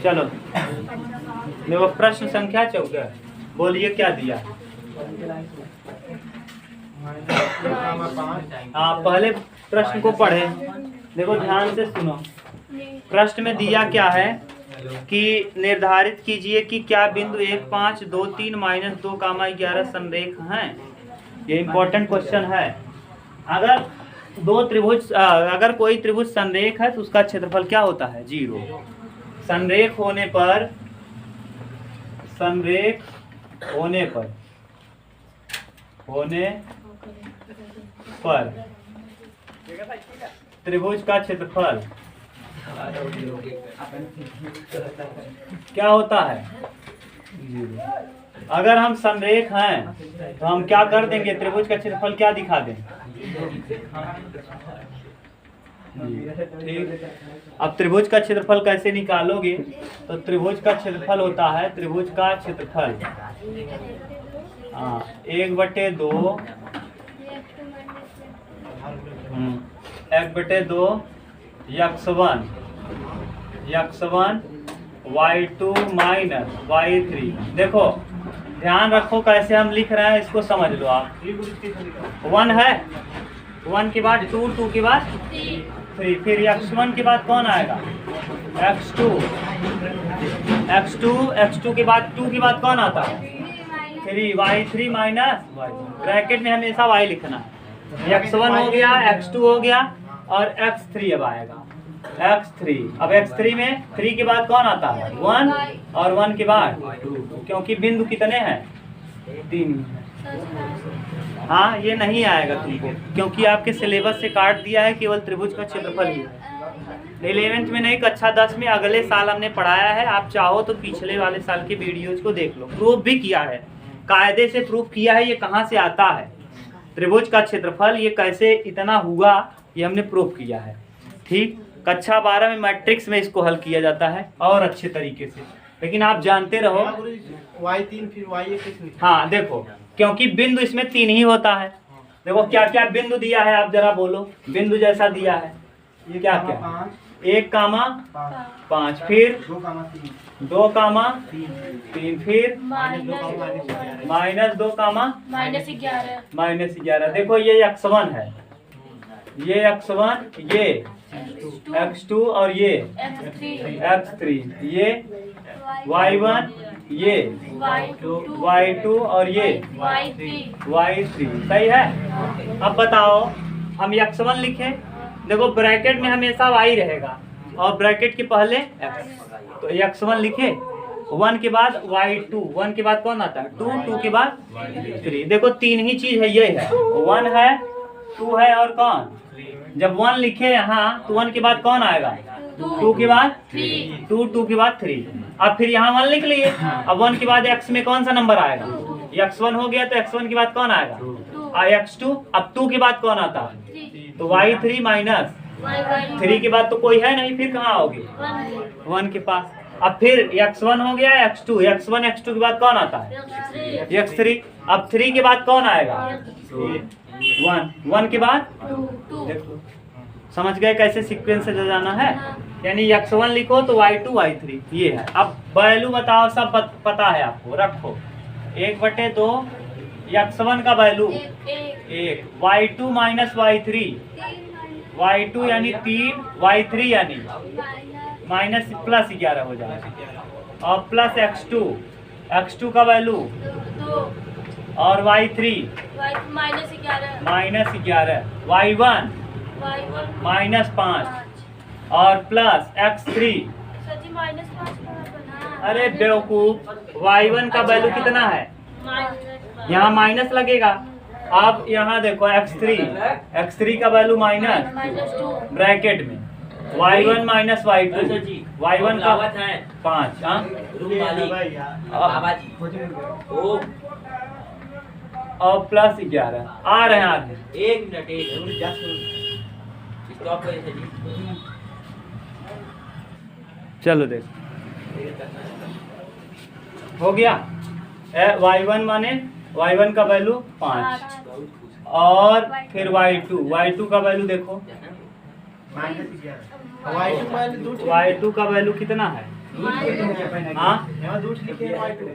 चलो देखो प्रश्न संख्या 14, बोलिए क्या दिया। हाँ पहले प्रश्न को पढ़े, देखो ध्यान से सुनो। प्रश्न में दिया क्या है कि निर्धारित कीजिए कि क्या बिंदु 1, 5, 2, 3, -2, 11 संरेख हैं। ये इम्पोर्टेंट क्वेश्चन है। अगर दो त्रिभुज अगर कोई त्रिभुज संरेख है तो उसका क्षेत्रफल क्या होता है? 0। संरेख होने पर त्रिभुज का क्षेत्रफल क्या होता है? 0। अगर हम संरेख हैं तो हम क्या कर देंगे? त्रिभुज का क्षेत्रफल क्या दिखा दें? ठीक। अब त्रिभुज का क्षेत्रफल कैसे निकालोगे? तो त्रिभुज का क्षेत्रफल होता है, त्रिभुज का क्षेत्रफल 1/2 x1 y2 माइनस y3। देखो ध्यान रखो कैसे हम लिख रहे हैं, इसको समझ लो आप। 1 है, 1 के बाद 2, 2 के बाद 3, फिर x1 के बाद कौन आएगा? x2 के बाद 2 के बाद कौन आता है? 3, y3 माइनस ब्रैकेट में हमेशा y लिखना है। x1 हो गया, x2 हो गया और x3 अब आएगा x3। अब x3 में 3 के बाद कौन आता है? 1 और 1 के बाद 2, क्योंकि बिंदु कितने हैं? 3। हाँ ये नहीं आएगा तुमको, क्योंकि आपके सिलेबस से काट दिया है केवल त्रिभुज का क्षेत्रफल ही। 11th में नहीं, कक्षा 10 में अगले साल हमने पढ़ाया है। आप चाहो तो पिछले वाले साल के वीडियोज को देख लो, प्रूफ भी किया है, कायदे से प्रूफ किया है। ये कहाँ से आता है त्रिभुज का क्षेत्रफल, ये कैसे इतना हुआ, ये हमने प्रूफ किया है। ठीक, कक्षा 12 में मैट्रिक्स में इसको हल किया जाता है और अच्छे तरीके से, लेकिन आप जानते रहो y3 फिर y1। हाँ देखो, क्योंकि बिंदु इसमें 3 ही होता है। देखो क्या क्या बिंदु दिया है, आप जरा बोलो। बिंदु जैसा दिया है ये क्या क्या? 1, 5, फिर 2, 3, फिर -2, देखो ये x1 है, ये x1, ये x2 और ये x3, ये y1, ये y2 और ये y3। सही है। अब बताओ हम x1 लिखें, देखो ब्रैकेट में हमेशा y रहेगा और ब्रैकेट के पहले x, तो x1 लिखे। 1 के बाद y2, 1 के बाद कौन आता है? 2, 2 के बाद 3। देखो 3 ही चीज है, ये है 1 है, 2 है और कौन? जब 1 लिखे यहाँ तो 1 के बाद कौन आएगा? 2 के बाद 2, 2 के बाद 3। अब फिर यहाँ 1 लिख लिए। अब 1 के बाद x में कौन सा नंबर आएगा? x1 हो गया, तो x1 के बाद कौन आएगा? x2। अब 2 के बाद कौन आता है? तो y3 माइनस 3 के बाद तो कोई है नहीं, फिर कहाँ आओगे? 1 के पास। अब फिर x1 हो गया, x2, x1 x2 के बाद कौन आता है? x3। अब 3 के बाद कौन आएगा? 1 के बाद 2। समझ गए कैसे सीक्वेंस से जाना है? यानी x1 लिखो तो y2 y3 ये है। अब वैल्यू बताओ, सब पता है आपको, रखो। 1/2 x1 का value 1, y2 minus y3, y2 यानी 3, y3 यानी -+11 हो जाएगा और प्लस x2 का वैल्यू 2 और y3 -11, y1 -5 और प्लस x3। अरे बेवकूफ, y1 का वैल्यू कितना है? यहाँ माइनस लगेगा। अब यहाँ देखो x3 का वैल्यू माइनस ब्रैकेट में y1 माइनस y2, y1 का 5 और प्लस 11 आ रहे हैं। 1 मिनट स्टॉप करिए जी। चलो देख हो गया। y1 माने y1 का वैल्यू 5 और फिर y2 का वैल्यू देखो Y2 वाले दो ठीक y2 का वैल्यू कितना है? हाँ यहाँ दो ठीक लिखे हैं Y2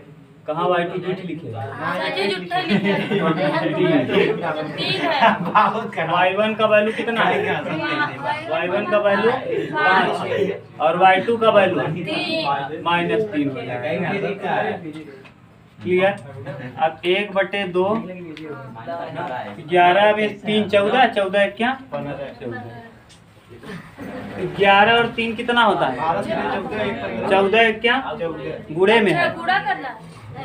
कहाँ y2 झूठ लिखे? y1 का वैल्यू कितना है? y1 का वैल्यू 5 और y2 का वैल्यू -3 हो जाएगा। क्लियर? अब 1/2 11 में 3 14 14 क्या 11 और 3 कितना होता है? 14 क्या गुड़े में है, गुड़ा करना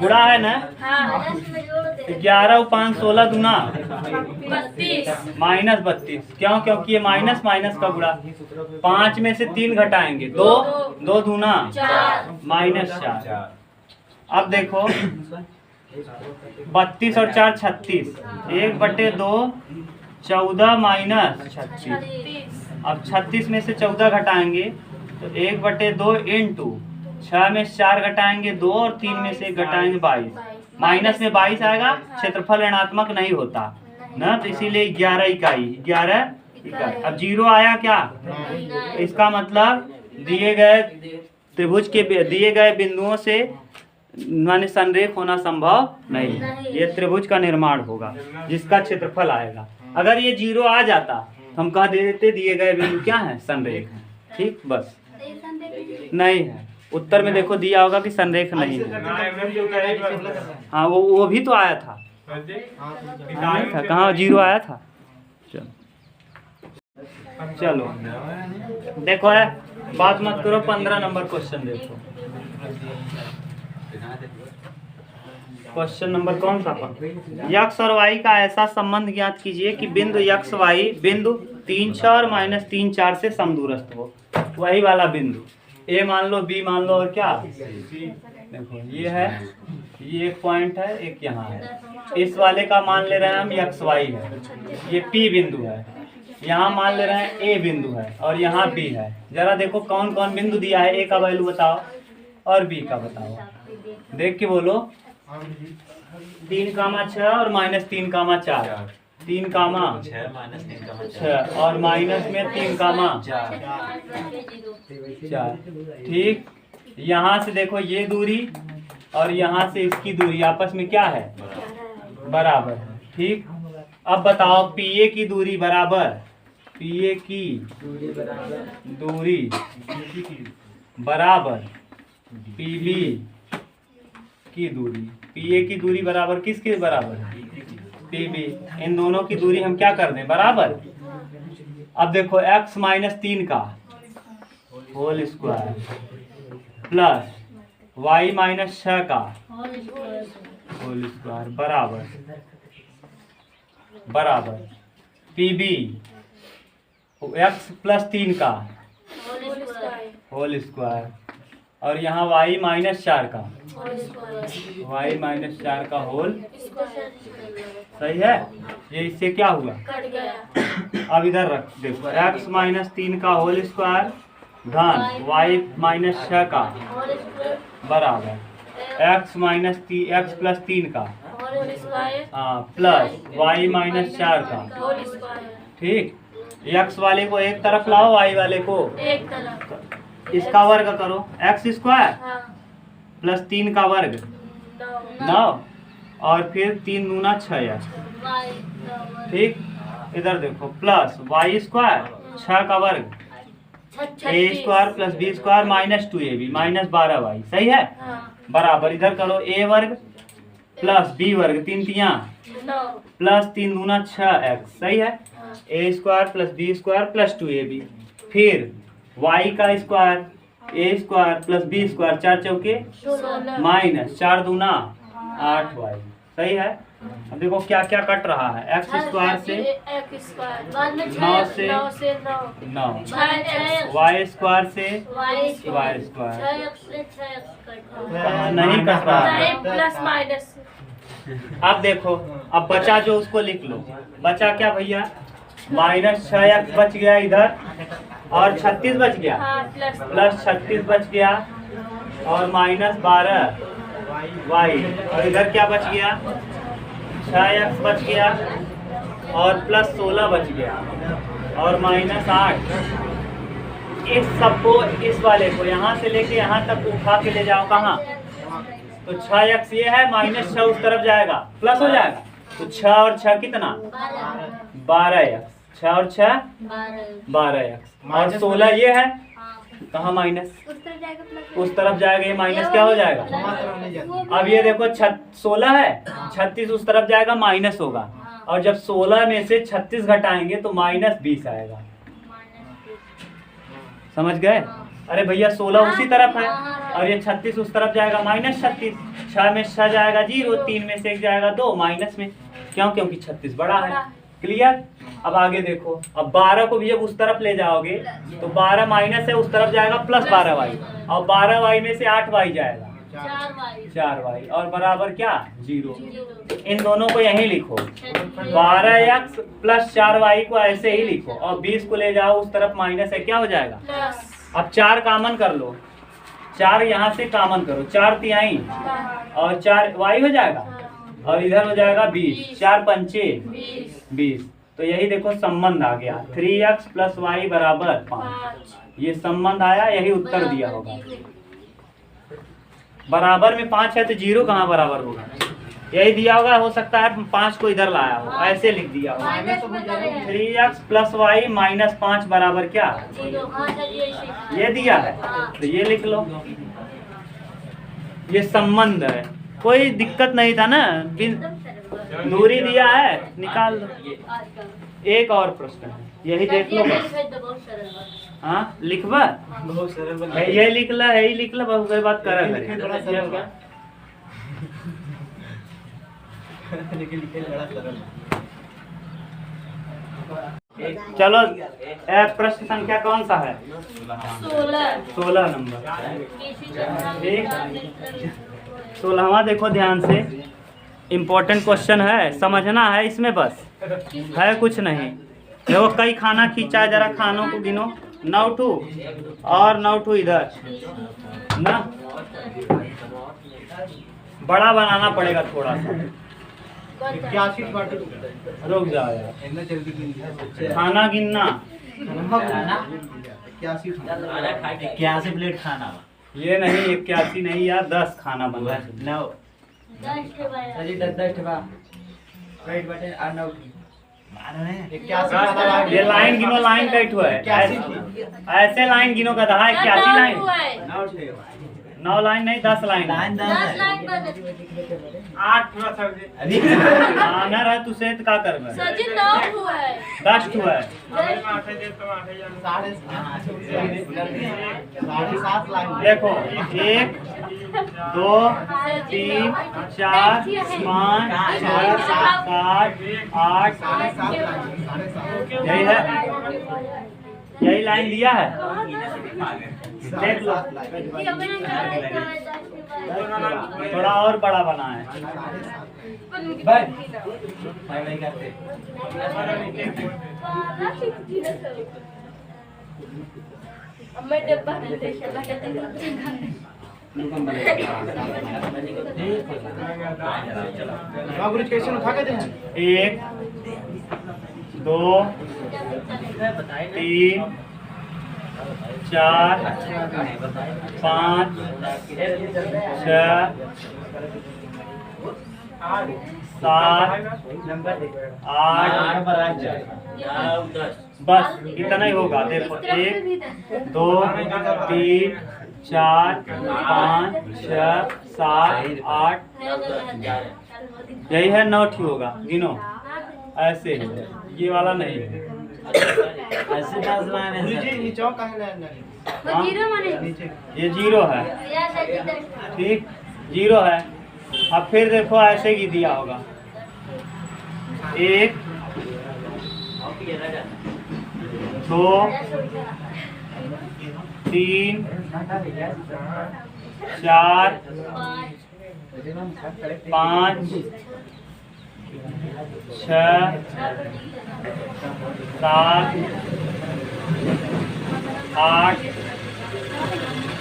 गुड़ा है ना। हाँ 11 और 5 16 दूना 32 -32 क्यों? क्योंकि ये माइनस माइनस का गुड़ा। 5 में से 3 घटाएंगे 2 2 दूना 4 -4। अब देखो 32 और 4 36 1/2 14 -36। अब 36 में से 14 घटाएंगे तो 1/2 इंटू 6 में 4 घटाएंगे 2 और 3 में से 1 घटाएंगे 22। माइनस में 22 आएगा, क्षेत्रफल ऋणात्मक नहीं होता ना, तो इसीलिए 11 इकाई 11 इकाई। अब 0 आया क्या? इसका मतलब दिए गए त्रिभुज के दिए गए बिंदुओं से माने संरेख होना संभव नहीं। ये त्रिभुज का निर्माण होगा जिसका क्षेत्रफल आएगा। अगर ये 0 आ जाता तो हम कह देते दिए गए बिंदु क्या है? संरेख है। ठीक, बस नहीं है। उत्तर में देखो दिया होगा कि संरेख नहीं है। हाँ वो भी तो आया था, नहीं था? कहाँ 0 आया था? चलो देखो है, बात मत करो। 15 नंबर क्वेश्चन देखो। क्वेश्चन नंबर कौन सा? यक्स और वाई का ऐसा संबंध ज्ञात कीजिए कि बिंदु यक्स वाई बिंदु 3 6 और -3 4 से समदूरस्थ हो। वही वाला बिंदु ए मान लो, बी मान लो और क्या देखो ये है, ये एक पॉइंट है, एक यहाँ है। इस वाले का मान ले रहे हैं हम यक्स वाई है, ये पी बिंदु है। यहाँ मान ले रहे हैं ए बिंदु है और यहाँ बी है। जरा देखो कौन कौन बिंदु दिया है। ए का वैल्यू बताओ और बी का बताओ, देख के बोलो। 3, 6 और -3, 4 3, 6 और माइनस में 3, 4। ठीक, यहाँ से देखो ये दूरी और यहाँ से इसकी दूरी आपस में क्या है? बराबर है। ठीक, अब बताओ पीए की दूरी बराबर, पीए की दूरी बराबर पीबी की दूरी। पीए की दूरी बराबर किसके बराबर है? पीबी। इन दोनों की दूरी हम क्या कर दें? बराबर। अब देखो x -3 का होल स्क्वायर प्लस y -6 का होल स्क्वायर बराबर पीबी x +3 का होल स्क्वायर और यहाँ y -4 का होल। सही है। ये इससे क्या हुआ? अब इधर रख देखो x -3 का होल स्क्वायर धन y -6 का बराबर x +3 का प्लस y -4 का। ठीक, x वाले को एक तरफ लाओ, y वाले को एक तरफ। इसका वर्ग करो, x² प्लस 3 का वर्ग 9 और फिर 3 दूना 6x। ठीक, इधर देखो प्लस y² 6 का वर्ग a² plus b² -2ab -12y। सही है। बराबर इधर करो a वर्ग प्लस b वर्ग 3 × प्लस 3 दूना 6x। सही है। a² plus b² plus 2ab फिर y का स्क्वायर a² प्लस b² 4 चौके -4 दूना 8y। सही है। अब देखो क्या क्या कट रहा है। x² से 9 से 9 y² से y²। नहीं कट रहा है। Plus minus. अब देखो, अब बचा जो उसको लिख लो। बचा क्या भैया? -6x बच गया इधर और 36 बच गया, प्लस 36 बच गया और -12y और इधर क्या बच गया? 6x बच गया और प्लस 16 बच गया। और -8। इस सबको, इस वाले को यहाँ से लेके यहाँ तक उठा के ले जाओ कहाँ, तो 6x ये है, -6 उस तरफ जाएगा, प्लस हो जाएगा। तो 6 और 6 कितना, 12x। 6 और 6 12x। और 16 ये है, कहाँ माइनस, उस तरफ जाएगा, ये माइनस क्या हो जाएगा। अब ये देखो 16 है, 36 उस तरफ जाएगा, माइनस होगा। और जब 16 में से 36 घटाएंगे तो -20 आएगा। समझ गए। अरे भैया 16 उसी तरफ है और ये 36 उस तरफ जाएगा, -36। 6 में 6 जाएगा 0, 3 में से 1 जाएगा 2, माइनस में। क्यों, क्योंकि 36 बड़ा है। क्लियर। अब आगे देखो, अब 12 को भी जब उस तरफ ले जाओगे तो 12 माइनस है, उस तरफ जाएगा प्लस 12y, और 12y में से 8y जाएगा, 4y, और बराबर क्या, 0। इन दोनों को यहीं लिखो, 12x प्लस 4y को ऐसे ही लिखो, और 20 को ले जाओ उस तरफ, माइनस है, क्या हो जाएगा। अब 4 कामन कर लो, 4 यहाँ से कामन करो, 4 तिहाई और 4y हो जाएगा, और इधर हो जाएगा 20, 4 पंचे 20। तो यही देखो संबंध आ गया, 3x प्लस y बराबर 5। ये संबंध आया, यही उत्तर दिया होगा। बराबर में 5 है तो 0 कहाँ बराबर होगा, यही दिया होगा। हो सकता है 5 को इधर लाया हो, ऐसे लिख दिया होगा। 3x प्लस y माइनस 5 बराबर क्या, ये दिया है, तो ये लिख लो। ये संबंध है, कोई दिक्कत नहीं था ना, दूरी दिया है, निकाल लो। एक और प्रश्न है, यही देख लो हाँ, लिखबा ये लिख ला, यही लिख ला, बहुत बात कर चलो। प्रश्न संख्या कौन सा है, 16 नंबर। ठीक, 16वां देखो ध्यान से, इम्पोर्टेंट क्वेश्चन है, समझना है इसमें, बस है कुछ नहीं। देखो कई खाना खींचा है, जरा खानों को गिनो, 9 ठू और 9 ठू इधर ना, बड़ा बनाना पड़ेगा थोड़ा सा। रुक जाओ यार, खाना गिनना, 81 प्लेट खाना, ये नहीं 81 नहीं यार, 10 खाना बन रहा है। 9 ये लाइन गिनो, लाइन कैट हुआ है, ऐसे लाइन गिनो का दहा, 81 लाइन, 9 लाइन नहीं 10 लाइन, 8 आनर है तुसे तो क्या कर 10 हुआ है। देखो 1 2 3 4 5 6 7 8, यही है, यही लाइन दिया है, देख लो। थोड़ा और बड़ा बना है, एक 2 3 4 5 6 7 8 बस इतना ही होगा। देखो 1 2 3 4 5 6 7 8, यही है 9 ठीक होगा, गिनो ऐसे ही, ये वाला नहीं है, ऐसे 10 लाइन है, ये 0 है, ठीक 0 है। अब फिर देखो ऐसे ही दिया होगा, 1 2 3 4 5 6 7 8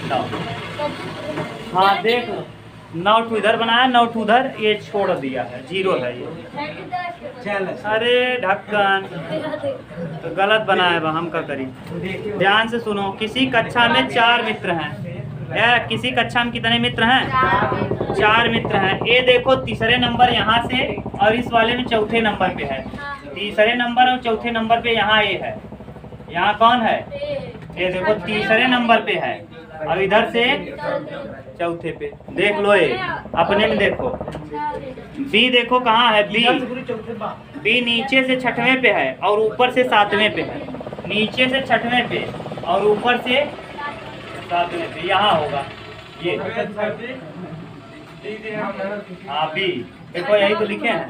9। हाँ देख लो, नॉट इधर बनाया, नॉट उधर, ये छोड़ दिया है, जीरो है ये। अरे ढक्कन तो गलत बनाया बा, हम का करी। ध्यान से सुनो, किसी कक्षा में 4 मित्र हैं। किसी कक्षा में कितने मित्र हैं? 4 मित्र हैं। ये देखो तीसरे नंबर यहाँ से और इस वाले में चौथे नंबर पे है। तीसरे नंबर और चौथे नंबर पे यहाँ ये है। यहाँ कौन है? ये देखो तीसरे नंबर पे है और इधर से चौथे पे। देख लो ये अपने में देखो। बी देखो कहाँ है? बी नीचे से 6वें पे है और ऊपर से 7वें पे है। नीचे से 6वें पे और ऊपर से 7वें पे, यहाँ होगा ये। हाँ बी देखो, यही तो लिखे हैं।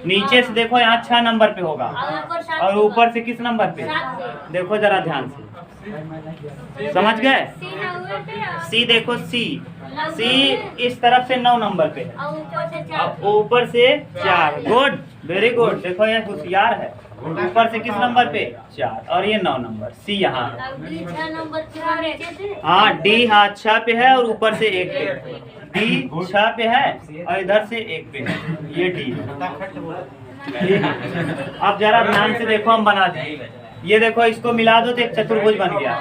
नीचे से देखो यहाँ 6 नंबर पे होगा और ऊपर से किस नंबर पे? देखो जरा ध्यान से, समझ गए? सी देखो, सी इस तरफ से 9 नंबर पे है और ऊपर से 4। Good, very good. देखो ये होशियार है। ऊपर से किस नंबर पे? 4 और ये 9 नंबर। सी यहाँ हाँ, डी हाँ 6 पे है और ऊपर से 1 पे। डी 6 पे है और इधर से 1 पे है, ये डी। अब जरा ध्यान से देखो, हम बना दें। ये देखो, इसको मिला दो तो एक चतुर्भुज बन गया।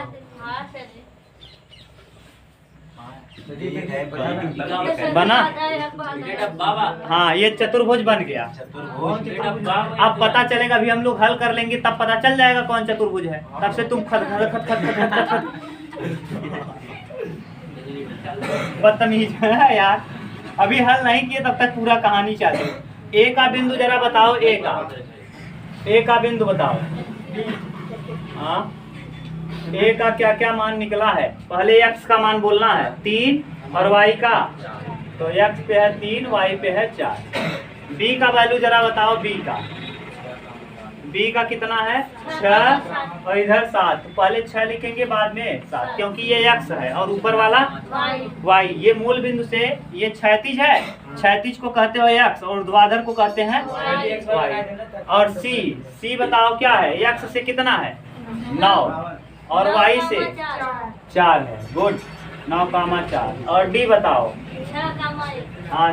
बना? हाँ, ये चतुर्भुज बन गया। अब पता चलेगा, अभी हम लोग हल कर लेंगे तब पता चल जाएगा कौन चतुर्भुज है। तब से तुम बदतमीज है यार। अभी हल नहीं किए तब तक पूरा कहानी चालू। ए का बिंदु जरा बताओ, ए का बिंदु बताओ। हाँ, ए का क्या क्या मान निकला है? पहले x का मान बोलना है 3 और y का, तो x पे है 3, y पे है 4। b का वैल्यू जरा बताओ, b का कितना है? 6 और इधर 7। तो पहले 6 लिखेंगे, बाद में 7, क्योंकि ये x है और ऊपर वाला y। ये मूल बिंदु से ये क्षैतिज है, क्षैतिज को कहते हो x और ऊर्ध्वाधर को कहते हैं y। और c बताओ क्या है? x से कितना है? 9 और y से 4 है। गुड, 9,4। और d बताओ।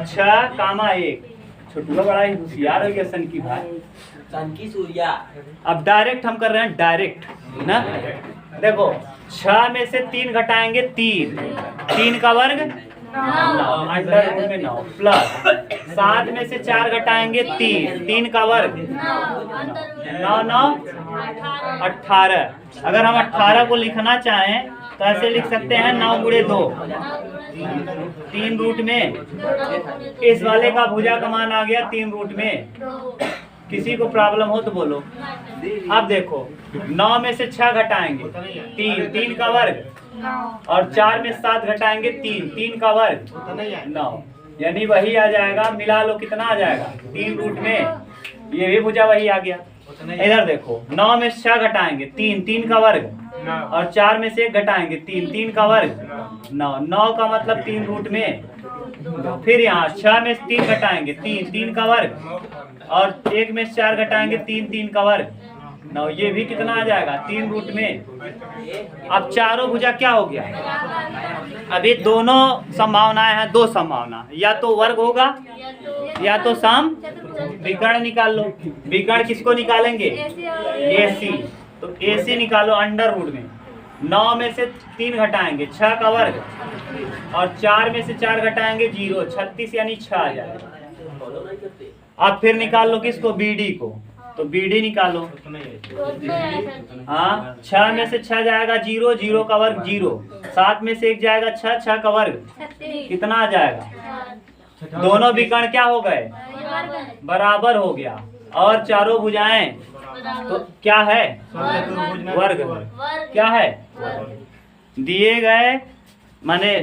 6,1। छोटू बड़ा ही होशियार हो गया सन की भाई। सनकी सूर्या। अब डायरेक्ट हम कर रहे हैं, डायरेक्ट ना। देखो 6 में से 3 घटाएंगे 3 का वर्ग 9 अंडर रूट में 9 प्लस 7 में से 4 घटाएंगे 3 का वर्ग 9 18। अगर हम 18 को लिखना चाहें तो ऐसे लिख सकते हैं 9 गुणे 2 3 रूट में। इस वाले का भुजा का मान आ गया 3 रूट में। किसी को प्रॉब्लम हो तो बोलो। अब देखो 9 में से 6 घटाएंगे 3 का वर्ग और 4 में 7 घटाएंगे 3 का वर्ग 9, यानी वही आ जाएगा। मिला लो कितना आ जाएगा? 3 रूट में। ये भी भुजा वही आ गया। इधर देखो 9 में से 6 घटाएंगे 3 का वर्ग और 4 में से 1 घटाएंगे 3 का वर्ग 9 का मतलब 3 रूट में। फिर यहाँ 6 में से 3 घटाएंगे 3 का वर्ग और 1 में से 4 घटाएंगे 3 का वर्ग 9। ये भी कितना आ जाएगा? 3 रूट में। अब चारों भुजा क्या हो गया? अभी दोनों संभावनाएं हैं, 2 संभावना, या तो वर्ग होगा या तो सम। विकर्ण निकाल लो। विकर्ण किसको निकालेंगे? AC। तो AC निकालो अंडर रूट में। 9 में से 3 घटाएंगे 6 का वर्ग और 4 में से 4 घटाएंगे 0, 36 यानी 6 आ जाएगा। अब फिर निकाल लो किसको? BD को। तो BD निकालो। हाँ, 6 में से 6 जाएगा 0 का वर्ग 0, 7 में से 1 जाएगा 6 का वर्ग कितना आ जाएगा? दोनों विकर्ण क्या हो गए? बराबर हो गया। और चारों भुजाएं तो क्या है? वर्ग। क्या है? दिए गए माने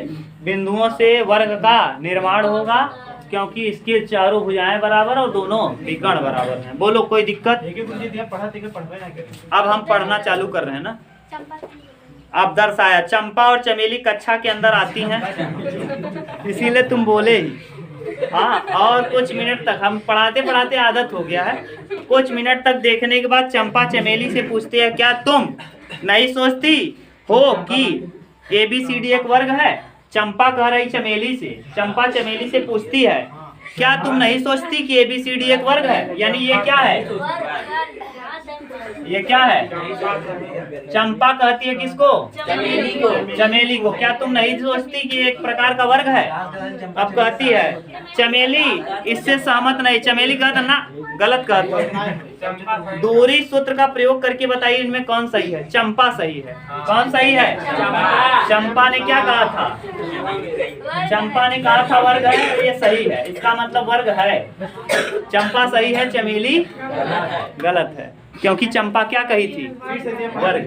बिंदुओं से वर्ग का निर्माण होगा, क्योंकि इसके चारों भुजाएं बराबर और दोनों विकर्ण बराबर हैं। बोलो कोई दिक्कत? अब हम पढ़ना चालू कर रहे हैं ना। अब दर्शाया चंपा और चमेली कक्षा के अंदर आती हैं, इसीलिए तुम बोले ही। हाँ, और कुछ मिनट तक हम पढ़ाते पढ़ाते आदत हो गया है। कुछ मिनट तक देखने के बाद चंपा चमेली से पूछती है, क्या तुम नहीं सोचती हो कि ABCD एक वर्ग है? चंपा कह रही चमेली से, चंपा चमेली से पूछती है क्या तुम नहीं सोचती कि ABCD एक वर्ग है? यानी ये क्या है? ये क्या है? चंपा कहती है किसको? चमेली को क्या तुम नहीं सोचती कि एक प्रकार का वर्ग है? अब कहती है चमेली इससे सहमत नहीं। चमेली कहता ना, गलत कहती है। दूरी सूत्र का प्रयोग करके बताइए इनमें कौन सही है? चंपा सही है। कौन सही है? चंपा ने क्या कहा था? चंपा ने कहा था वर्ग है, तो ये सही है, इसका मतलब वर्ग है। चंपा सही है, चमेली गलत है, क्योंकि चंपा क्या कही थी? वर्ग।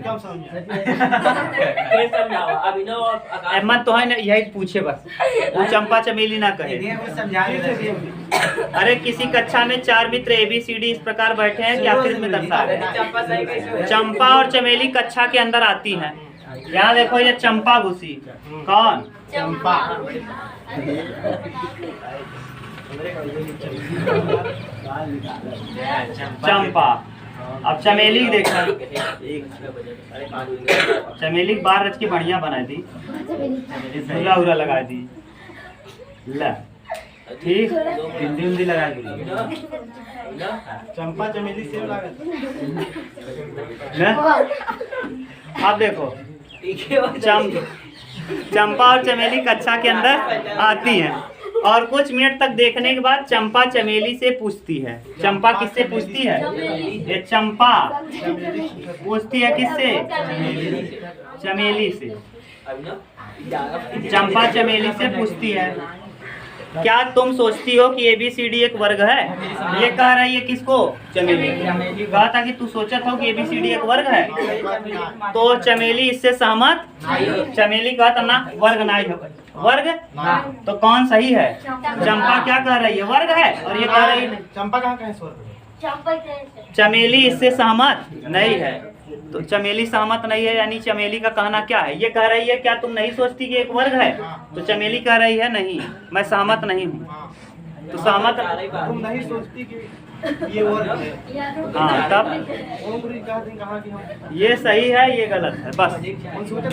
अहमद तो है ना, यही पूछे बस, वो चंपा चमेली ना कहे। अरे किसी कक्षा में 4 मित्र ABCD इस प्रकार बैठे हैं कि आखिर में दर्शा। चंपा और चमेली कक्षा के अंदर आती हैं। यहाँ देखो ये चंपा घुसी। कौन? चंपा। चंपा। अब चमेली देखा, चमेली बार रच के बढ़िया बना दी, झूला उला लगा दी, ला ठीक, हिंदी हिंदी लगा दी। चंपा चमेली से लगा। आप देखो चंपा और चमेली कक्षा के अंदर आती हैं और कुछ मिनट तक देखने के बाद चंपा चमेली से पूछती है। चंपा किससे पूछती है? ये चंपा पूछती है किससे? चमेली से। चंपा चमेली से पूछती है क्या तुम सोचती हो कि ABCD एक वर्ग है? ये कह रही है किसको? चमेली। कहा था कि तू सोचा था कि ABCD एक वर्ग है, तो चमेली इससे सहमत। चमेली कहा था ना वर्ग नहीं है। वर्ग तो कौन सही है? चंपा क्या कह रही है? वर्ग है, और ये कह रही है चंपा कहाँ कहे स्वर्ग? चमेली इससे सहमत नहीं है। तो चमेली सहमत नहीं है, यानी चमेली का कहना क्या है? ये कह रही है क्या तुम नहीं सोचती कि एक वर्ग है? तो चमेली कह रही है नहीं, मैं सहमत नहीं हूँ। तो सहमत तुम नहीं सोचती कि ये वर्ग है। हाँ, तब कहाँ की हम ये सही है, ये गलत है, बस। सोचा